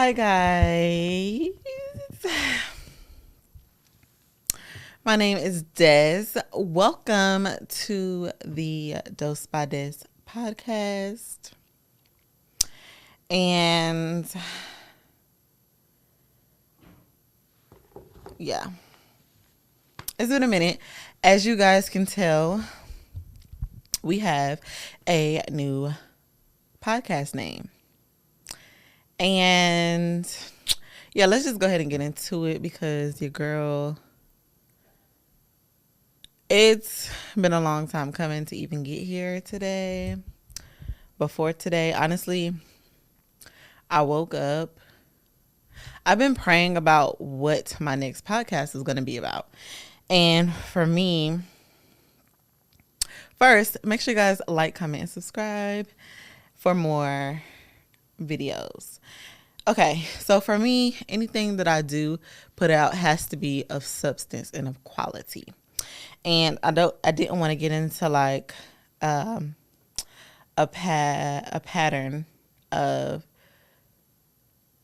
Hi guys. My name is Des. Welcome to the Dose by Des podcast. And yeah, it's been a minute. As you guys can tell, we have a new podcast name. And yeah, let's just go ahead and get into it because your girl, it's been a long time coming to even get here today. Before today, honestly, I woke up. I've been praying about what my next podcast is going to be about. And for me, first, make sure you guys like, comment, and subscribe for more videos. Okay, so for me, anything that I do put out has to be of substance and of quality. And I didn't want to get into like a pattern of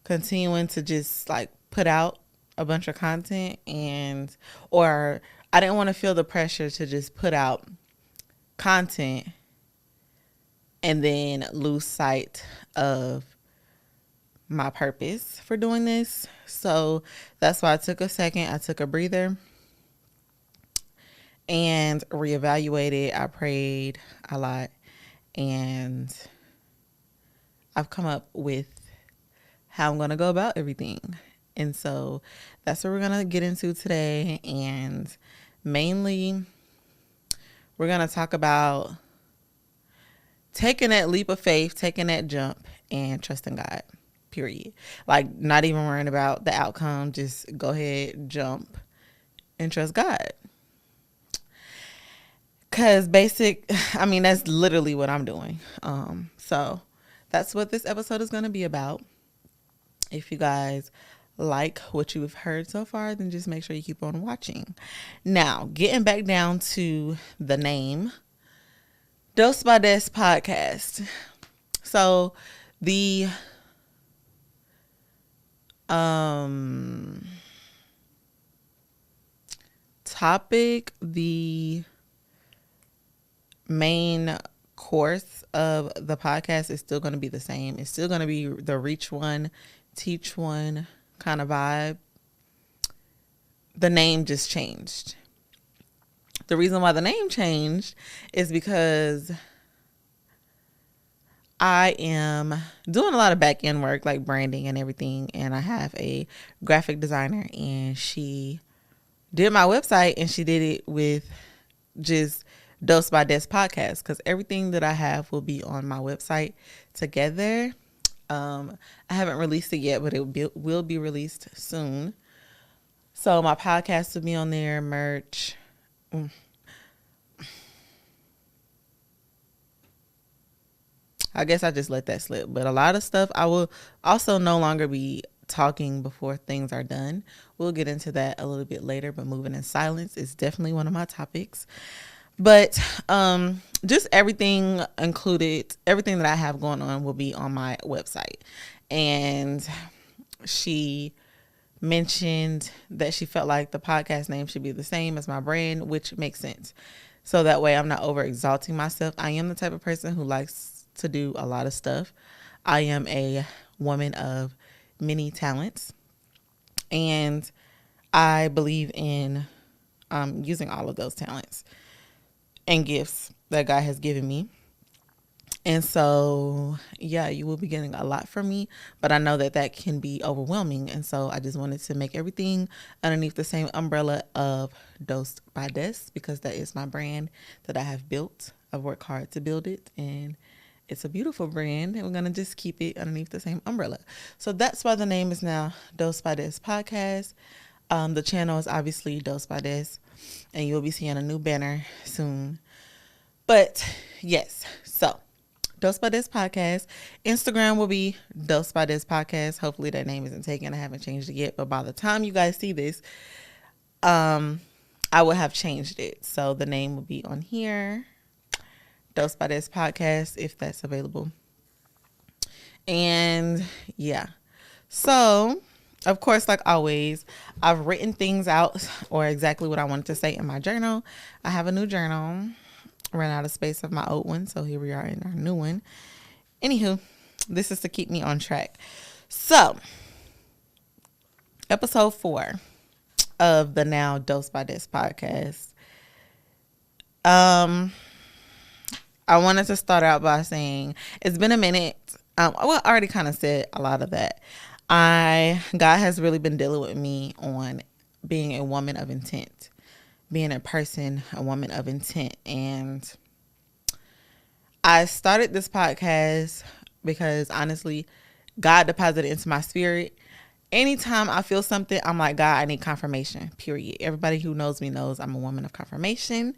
continuing to just like put out a bunch of content, or I didn't want to feel the pressure to just put out content and then lose sight of my purpose for doing this. So that's why I took a second. I took a breather and reevaluated. I prayed a lot and I've come up with how I'm going to go about everything. And so that's what we're going to get into today. And mainly, we're going to talk about taking that leap of faith, taking that jump, and trusting God, period. Like, not even worrying about the outcome. Just go ahead, jump, and trust God. Because that's literally what I'm doing. So that's what this episode is going to be about. If you guys like what you've heard so far, then just make sure you keep on watching. Now, getting back down to the name, Dose by Des podcast. So the topic, the main course of the podcast is still going to be the same. It's still going to be the reach one, teach one kind of vibe. The name just changed. The reason why the name changed is because I am doing a lot of back end work like branding and everything. And I have a graphic designer and she did my website and she did it with just Dose by Des podcast, because everything that I have will be on my website together. I haven't released it yet, but it will be released soon. So my podcast will be on there, merch. I guess I just let that slip. But a lot of stuff I will also no longer be talking before things are done. We'll get into that a little bit later, but moving in silence is definitely one of my topics. But just everything included, everything that I have going on will be on my website. And she mentioned that she felt like the podcast name should be the same as my brand, which makes sense. So that way I'm not over exalting myself. I am the type of person who likes to do a lot of stuff. I am a woman of many talents. And I believe in using all of those talents and gifts that God has given me. And so, yeah, you will be getting a lot from me, but I know that that can be overwhelming. And so I just wanted to make everything underneath the same umbrella of Dose by Des, because that is my brand that I have built. I've worked hard to build it, and it's a beautiful brand, and we're going to just keep it underneath the same umbrella. So that's why the name is now Dose by Des podcast. The channel is obviously Dose by Des, and you'll be seeing a new banner soon. But yes, so Dose by Des podcast. Instagram will be Dose by Des podcast. Hopefully that name isn't taken. I haven't changed it yet, but by the time you guys see this, I will have changed it. So the name will be on here, Dose by Des podcast, if that's available. And yeah, So, of course, like always, I've written things out or exactly what I wanted to say in my journal. I have a new journal. Ran out of space of my old one, so here we are in our new one. Anywho, this is to keep me on track. So, episode 4 of the Now Dose by Des podcast. I wanted to start out by saying it's been a minute. I already kind of said a lot of that. God has really been dealing with me on being a woman of intent, being a person, a woman of intent. And I started this podcast because honestly, God deposited into my spirit. Anytime I feel something, I'm like, God, I need confirmation, period. Everybody who knows me knows I'm a woman of confirmation.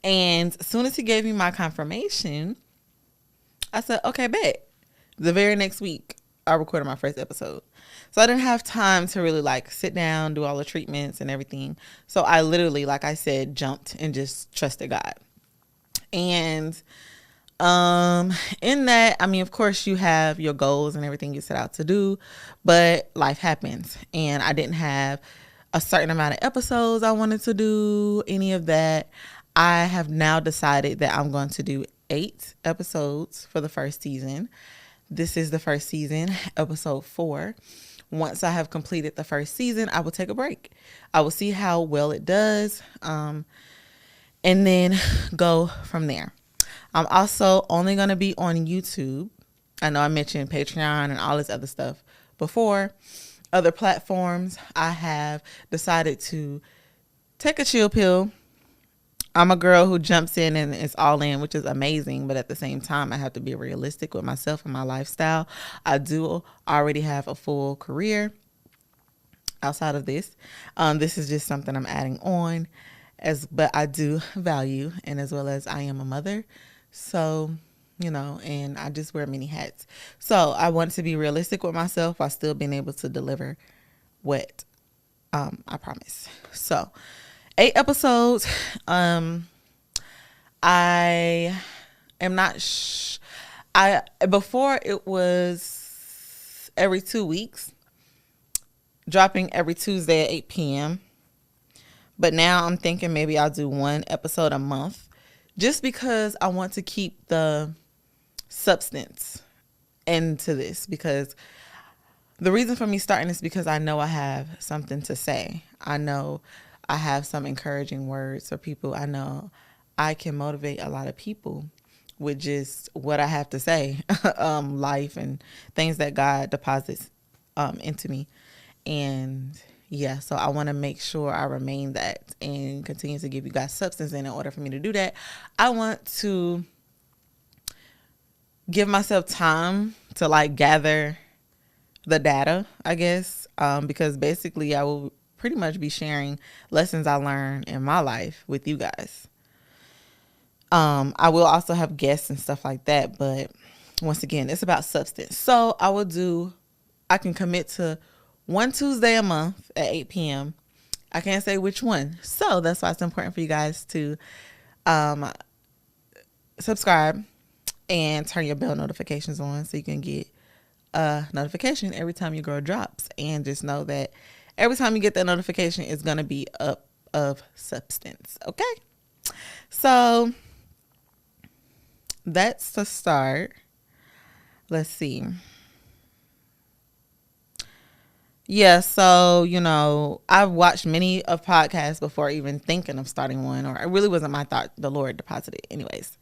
And as soon as he gave me my confirmation, I said, okay, bet. The very next week, I recorded my first episode. So I didn't have time to really like sit down, do all the treatments and everything. So I literally, like I said, jumped and just trusted God. And in that, I mean, of course you have your goals and everything you set out to do, but life happens. And I didn't have a certain amount of episodes I wanted to do, any of that. I have now decided that I'm going to do 8 episodes for the first season. This is the first season, episode 4. Once I have completed the first season, I will take a break. I will see how well it does, and then go from there. I'm also only going to be on YouTube. I know I mentioned Patreon and all this other stuff before. Other platforms, I have decided to take a chill pill. I'm a girl who jumps in and is all in, which is amazing. But at the same time, I have to be realistic with myself and my lifestyle. I do already have a full career outside of this. This is just something I'm adding on, but I do value, and as well as I am a mother. So, and I just wear many hats. So I want to be realistic with myself while still being able to deliver what I promise. So 8 episodes. I am not before it was every 2 weeks, dropping every Tuesday at 8 p.m. But now I'm thinking maybe I'll do 1 episode a month, just because I want to keep the substance into this. Because the reason for me starting is because I know I have something to say. I know I have some encouraging words for people. I know I can motivate a lot of people with just what I have to say, life and things that God deposits into me. And yeah, so I want to make sure I remain that and continue to give you guys substance. And in order for me to do that, I want to give myself time to like gather the data, I guess, because basically I will pretty much be sharing lessons I learned in my life with you guys. I will also have guests and stuff like that, but once again, it's about substance. So I can commit to 1 Tuesday a month at 8 p.m. I can't say which one. So that's why it's important for you guys to subscribe and turn your bell notifications on so you can get a notification every time your girl drops. And just know that every time you get that notification, it's going to be up of substance. Okay? So that's the start. Let's see. Yeah, so, I've watched many of podcasts before even thinking of starting one, or it really wasn't my thought. The Lord deposited. Anyways,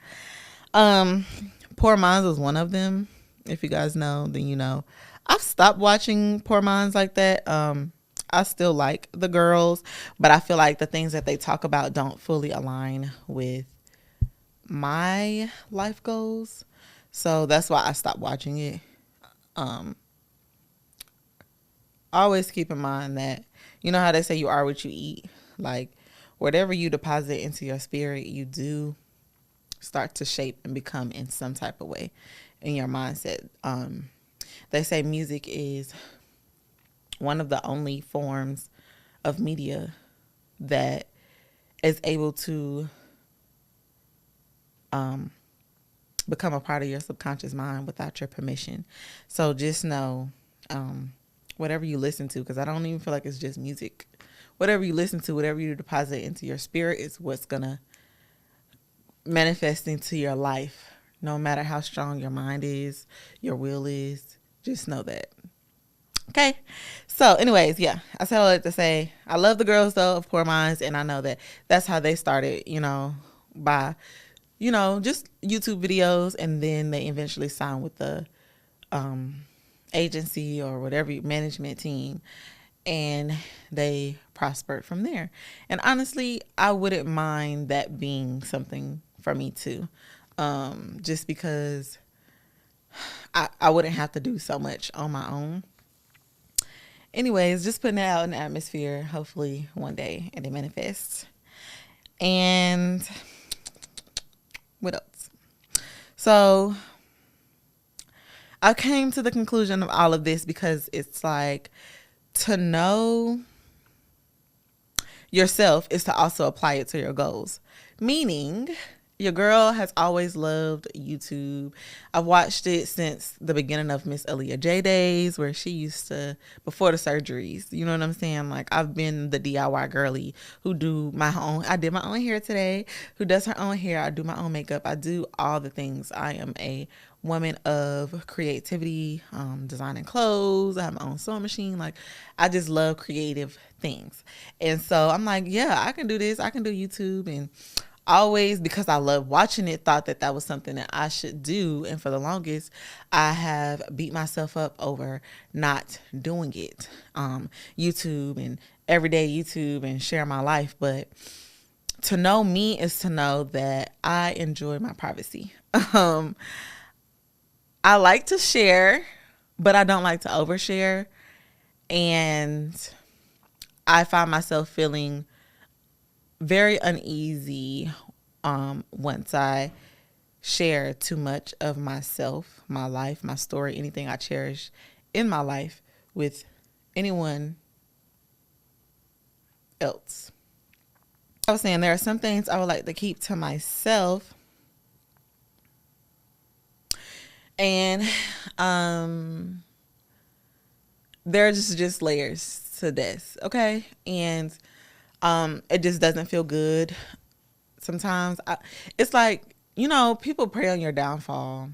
Poor Minds was one of them. If you guys know, then you know. I've stopped watching Poor Minds like that. I still like the girls, but I feel like the things that they talk about don't fully align with my life goals. So that's why I stopped watching it. Always keep in mind that, you know how they say you are what you eat? Like, whatever you deposit into your spirit, you do start to shape and become in some type of way in your mindset. They say music is one of the only forms of media that is able to become a part of your subconscious mind without your permission. So just know, whatever you listen to, because I don't even feel like it's just music. Whatever you listen to, whatever you deposit into your spirit is what's going to manifest into your life. No matter how strong your mind is, your will is, just know that. Okay. So anyways, yeah, I said all that to say I love the girls though of Poor Minds, and I know that that's how they started, by, just YouTube videos, and then they eventually signed with the agency or whatever management team, and they prospered from there. And honestly, I wouldn't mind that being something for me too, just because I wouldn't have to do so much on my own. Anyways, just putting it out in the atmosphere, hopefully one day and it manifests. And what else? So I came to the conclusion of all of this because it's like, to know yourself is to also apply it to your goals. Meaning, your girl has always loved YouTube. I've watched it since the beginning of Miss Aaliyah J days, where she used to, before the surgeries, you know what I'm saying? Like, I've been the DIY girly who I did my own hair today, who does her own hair. I do my own makeup. I do all the things. I am a woman of creativity, designing clothes. I have my own sewing machine. Like, I just love creative things. And so I'm like, yeah, I can do this. I can do YouTube. And always, because I love watching it, thought that was something that I should do. And for the longest, I have beat myself up over not doing it. YouTube and everyday YouTube and share my life. But to know me is to know that I enjoy my privacy. I like to share, but I don't like to overshare. And I find myself feeling very uneasy once I share too much of myself, my life, my story, anything I cherish in my life with anyone else. I was saying there are some things I would like to keep to myself. And there's just layers to this, okay? And it just doesn't feel good. Sometimes it's like, people pray on your downfall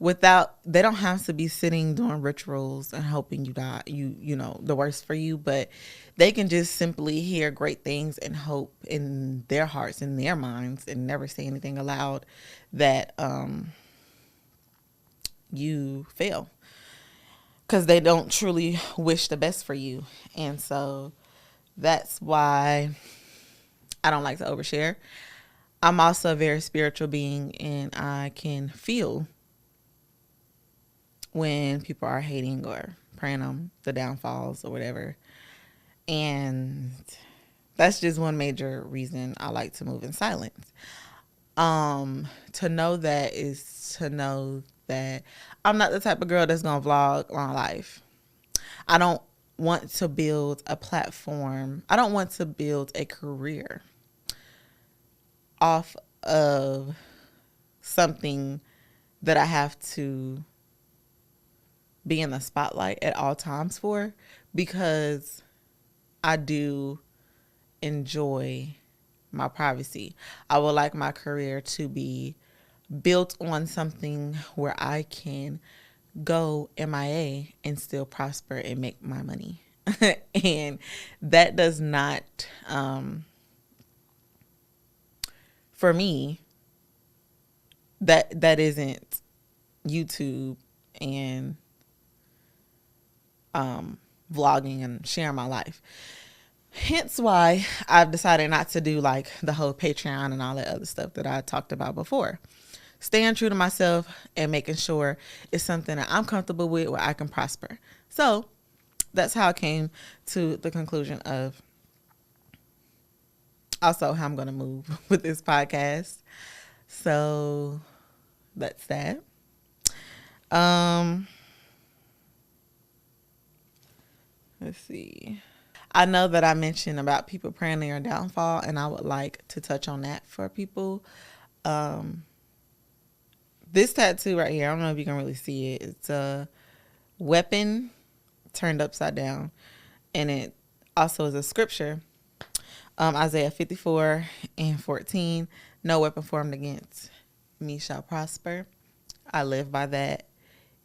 they don't have to be sitting doing rituals and hoping you die, the worst for you, but they can just simply hear great things and hope in their hearts and their minds and never say anything aloud that you fail, because they don't truly wish the best for you. And so that's why I don't like to overshare. I'm also a very spiritual being, and I can feel when people are hating or praying on the downfalls or whatever. And that's just one major reason I like to move in silence. To know that is to know that I'm not the type of girl that's going to vlog my life. I don't want to build a platform. I don't want to build a career off of something that I have to be in the spotlight at all times for, because I do enjoy my privacy. I would like my career to be built on something where I can go MIA and still prosper and make my money. And that does not, for me, that isn't YouTube and vlogging and sharing my life. Hence why I've decided not to do like the whole Patreon and all that other stuff that I talked about before. Staying true to myself and making sure it's something that I'm comfortable with, where I can prosper. So that's how I came to the conclusion of also how I'm going to move with this podcast. So that's that. Let's see. I know that I mentioned about people praying on your downfall, and I would like to touch on that for people. This tattoo right here, I don't know if you can really see it. It's a weapon turned upside down. And it also is a scripture, Isaiah 54:14. No weapon formed against me shall prosper. I live by that.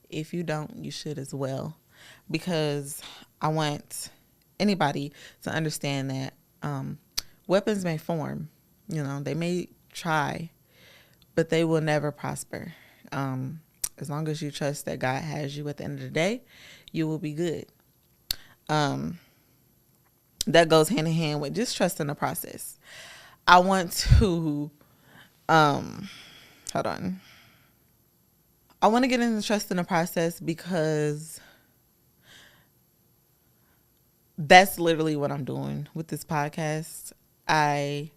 If you don't, you should as well. Because I want anybody to understand that weapons may form. They may try, but they will never prosper. As long as you trust that God has you at the end of the day, you will be good. That goes hand in hand with just trusting the process. I want to, hold on. I want to get into trusting the process because that's literally what I'm doing with this podcast. I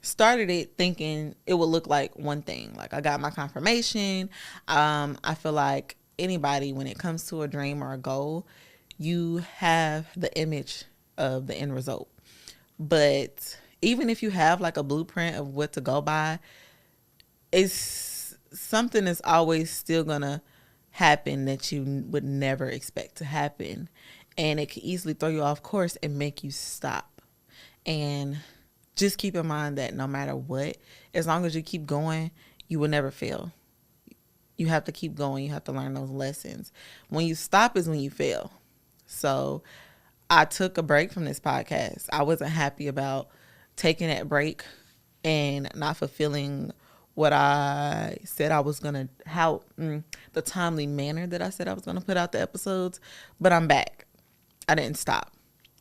started it thinking it would look like one thing. Like, I got my confirmation. I feel like anybody, when it comes to a dream or a goal, you have the image of the end result. But even if you have like a blueprint of what to go by, it's something that's always still gonna happen that you would never expect to happen, and it can easily throw you off course and make you stop. And just keep in mind that no matter what, as long as you keep going, you will never fail. You have to keep going. You have to learn those lessons. When you stop is when you fail. So I took a break from this podcast. I wasn't happy about taking that break and not fulfilling what I said I was going to, the timely manner that I said I was going to put out the episodes. But I'm back. I didn't stop.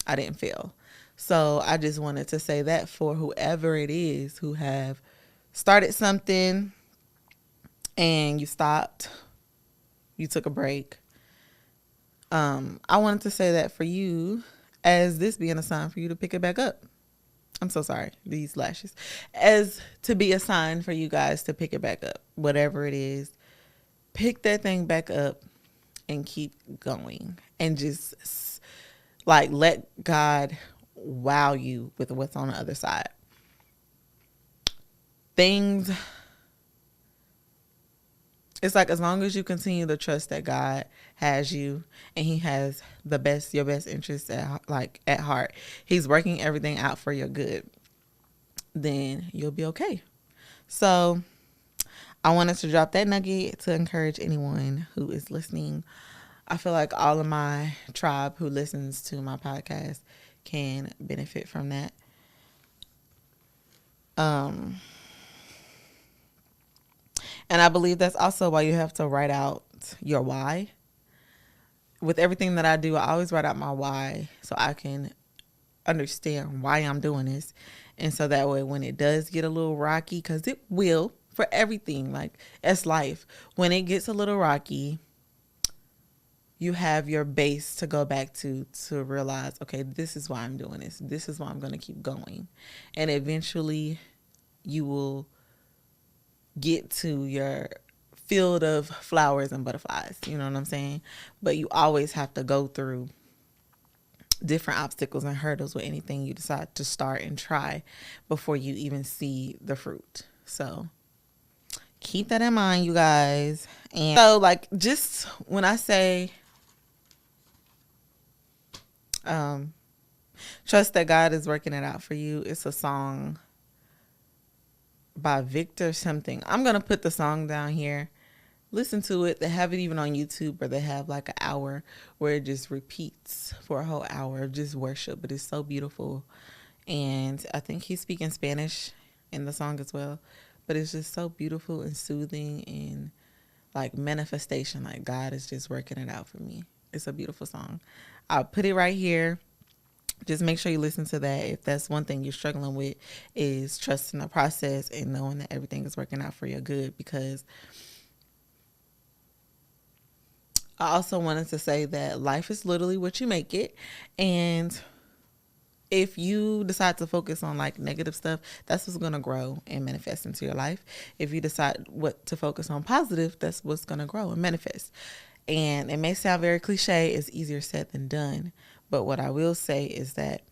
I didn't fail. So I just wanted to say that for whoever it is who have started something and you stopped, you took a break. I wanted to say that for you, as this being a sign for you to pick it back up. I'm so sorry, these lashes. As to be a sign for you guys to pick it back up. Whatever it is, pick that thing back up and keep going. And just like let God wow you with what's on the other side. It's like, as long as you continue to trust that God has you and he has your best interests at heart, he's working everything out for your good, then you'll be okay. So I wanted to drop that nugget to encourage anyone who is listening. I feel like all of my tribe who listens to my podcast can benefit from that. And I believe that's also why you have to write out your why. With everything that I do, I always write out my why so I can understand why I'm doing this. And so that way, when it does get a little rocky, because it will for everything, like it's life. When it gets a little rocky, you have your base to go back to realize, okay, this is why I'm doing this. This is why I'm going to keep going. And eventually you will get to your field of flowers and butterflies. You know what I'm saying? But you always have to go through different obstacles and hurdles with anything you decide to start and try before you even see the fruit. So keep that in mind, you guys. And so, like, just when I say trust that God is working it out for you, it's a song by Victor something. I'm going to put the song down here. Listen to it. They have it even on YouTube, or they have like an hour where it just repeats for a whole hour of just worship. But it's so beautiful. And I think he's speaking Spanish in the song as well. But it's just so beautiful and soothing and like manifestation. Like God is just working it out for me. It's a beautiful song. I'll put it right here. Just make sure you listen to that. If that's one thing you're struggling with, is trusting the process and knowing that everything is working out for your good. Because I also wanted to say that life is literally what you make it. And if you decide to focus on like negative stuff, that's what's going to grow and manifest into your life. If you decide what to focus on positive, that's what's going to grow and manifest. And it may sound very cliche. It's easier said than done. But what I will say is that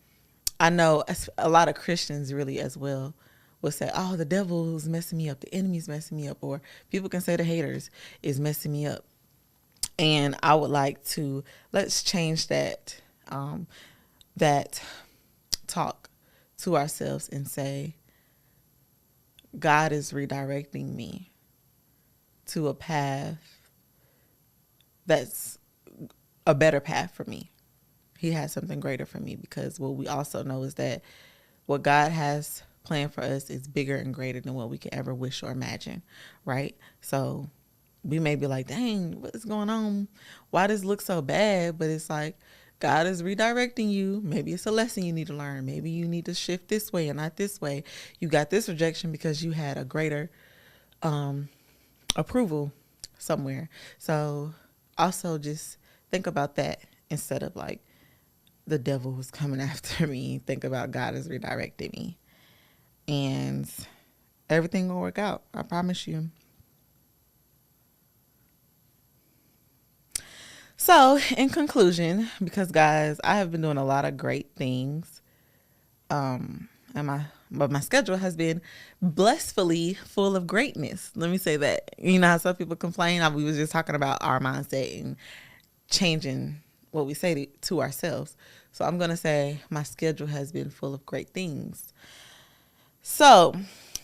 I know a lot of Christians really as well will say, oh, the devil is messing me up. The enemy's messing me up. Or people can say the haters is messing me up. And I would like to, let's change that talk to ourselves and say, God is redirecting me to a path that's a better path for me. He has something greater for me, because what we also know is that what God has planned for us is bigger and greater than what we could ever wish or imagine, right? So we may be like, dang, what is going on? Why does it look so bad? But it's like, God is redirecting you. Maybe it's a lesson you need to learn. Maybe you need to shift this way and not this way. You got this rejection because you had a greater approval somewhere. So also just think about that instead of like, the devil was coming after me. Think about God is redirecting me. And everything will work out. I promise you. So, in conclusion, because guys, I have been doing a lot of great things, and my schedule has been blissfully full of greatness. Let me say that. You know how some people complain? We was just talking about our mindset and changing what we say to ourselves. So I'm going to say my schedule has been full of great things. So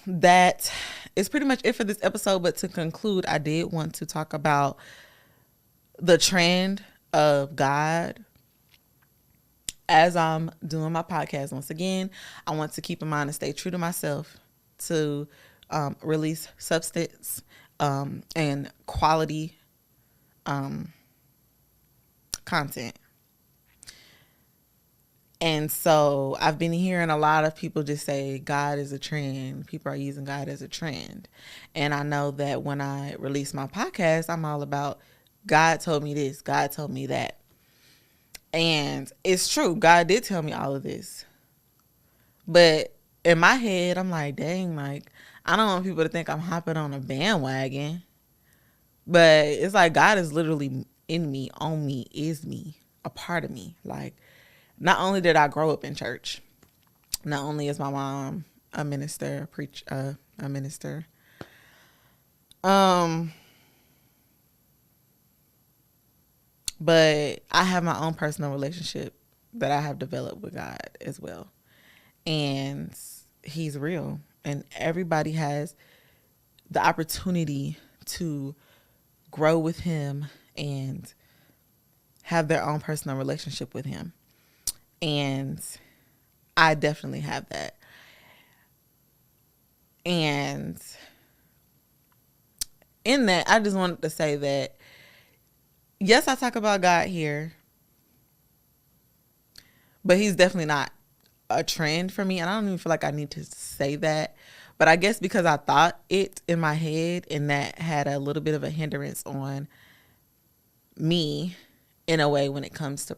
that is pretty much it for this episode. But to conclude, I did want to talk about the trend of God. As I'm doing my podcast, once again, I want to keep in mind and stay true to myself to release substance and quality content. And so I've been hearing a lot of people just say God is a trend. People are using God as a trend. And I know that when I release my podcast, I'm all about God told me this, God told me that. And it's true. God did tell me all of this. But in my head, I'm like, dang, like, I don't want people to think I'm hopping on a bandwagon. But it's like God is literally in me, on me, is me, a part of me. Like, not only did I grow up in church, not only is my mom a minister, a minister, but I have my own personal relationship that I have developed with God as well. And he's real. And everybody has the opportunity to grow with him and have their own personal relationship with him. And I definitely have that. And in that, I just wanted to say that, yes, I talk about God here, but he's definitely not a trend for me. And I don't even feel like I need to say that. But I guess because I thought it in my head, and that had a little bit of a hindrance on me in a way when it comes to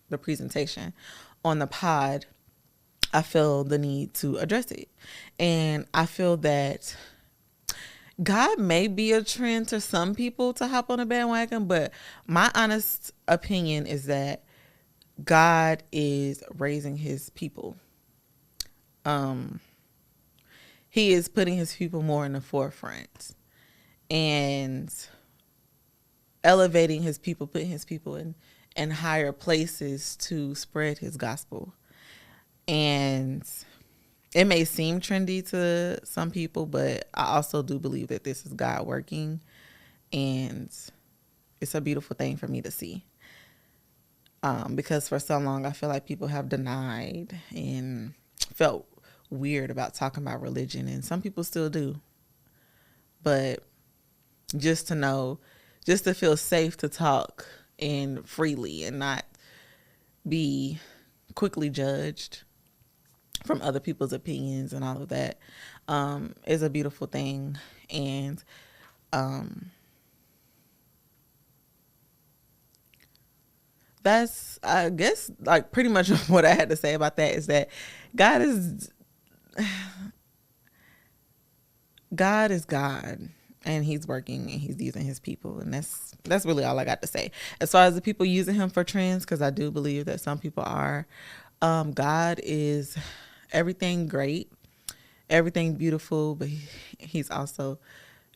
the presentation on the pod, I feel the need to address it. And I feel that God may be a trend to some people to hop on a bandwagon, but my honest opinion is that God is raising his people. He is putting his people more in the forefront and elevating his people, putting his people in higher places to spread his gospel. And it may seem trendy to some people, but I also do believe that this is God working, and it's a beautiful thing for me to see. Because for so long, I feel like people have denied and felt weird about talking about religion, and some people still do. But just to know, just to feel safe to talk and freely and not be quickly judged from other people's opinions and all of that, is a beautiful thing. And that's, I guess, like pretty much what I had to say about that is that God is God, and he's working and he's using his people. And that's really all I got to say. As far as the people using him for trends, because I do believe that some people are, God is everything great, everything beautiful, but he's also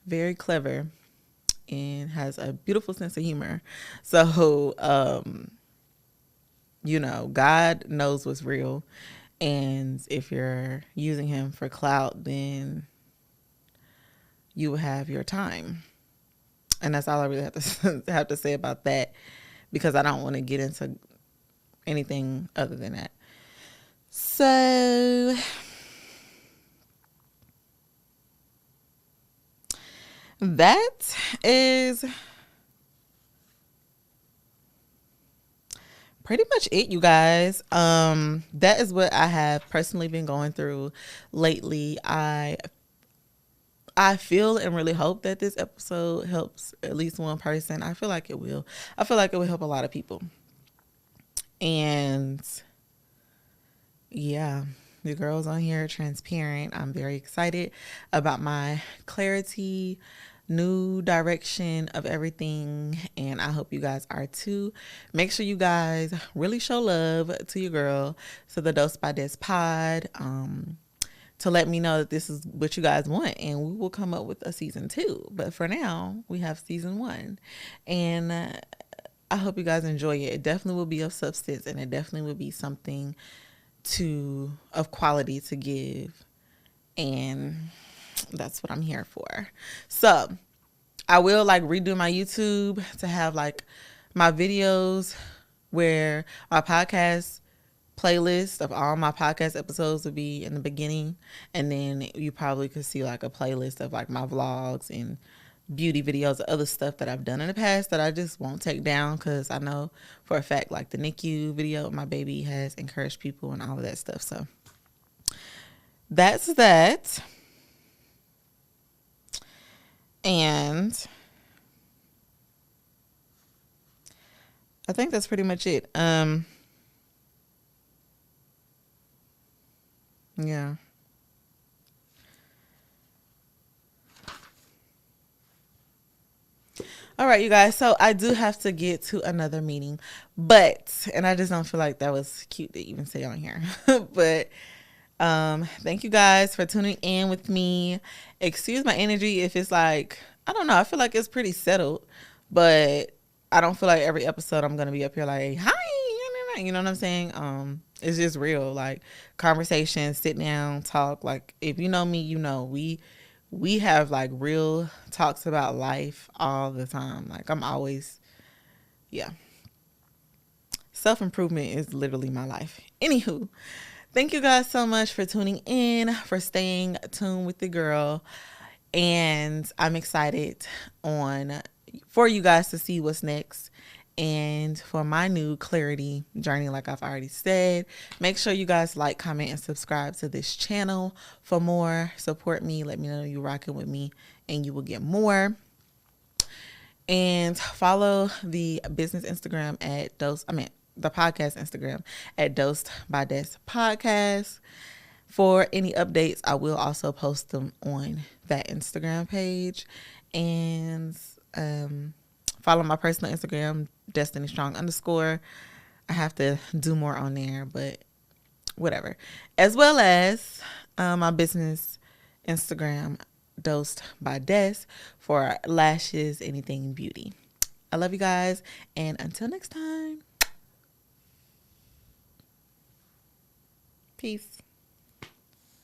very clever and has a beautiful sense of humor. So, God knows what's real. And if you're using him for clout, then you will have your time. And that's all I really have to say about that, because I don't want to get into anything other than that. So that is pretty much it, you guys. That is what I have personally been going through lately. I feel and really hope that this episode helps at least one person. I feel like it will. I feel like it will help a lot of people. And yeah, the girls on here are transparent. I'm very excited about my clarity, new direction of everything, and I hope you guys are too. Make sure you guys really show love to your girl, to the Dose by Des pod, to let me know that this is what you guys want, and we will come up with a season 2. But for now, we have season 1, and I hope you guys enjoy it. It definitely will be of substance, and it definitely will be something of quality to give, and that's what I'm here for. So I will redo my YouTube to have my videos where my podcast playlist of all my podcast episodes will be in the beginning, and then you probably could see a playlist of my vlogs and beauty videos, other stuff that I've done in the past that I just won't take down, because I know for a fact the NICU video my baby has encouraged people and all of that stuff. So that's that. And I think that's pretty much it. Yeah. All right, you guys. So I do have to get to another meeting, and I just don't feel like that was cute to even say on here. But thank you guys for tuning in with me. Excuse my energy if it's I don't know. I feel like it's pretty settled, but I don't feel like every episode I'm gonna be up here hi, you know what I'm saying? It's just real, conversation, sit down, talk. If you know me, you know we have real talks about life all the time. I'm always, yeah. Self-improvement is literally my life. Anywho, thank you guys so much for tuning in, for staying tuned with the girl. And I'm excited for you guys to see what's next, and for my new clarity journey. Like I've already said, make sure you guys comment, and subscribe to this channel for more. Support me. Let me know you're rocking with me, and you will get more. And follow the business Instagram at the podcast Instagram at Dosed by Des Podcast. For any updates, I will also post them on that Instagram page. And follow my personal Instagram, Destiny Strong _ I have to do more on there, but whatever. As well as my business Instagram, Dosed by Des, for lashes, anything beauty. I love you guys, and until next time, peace.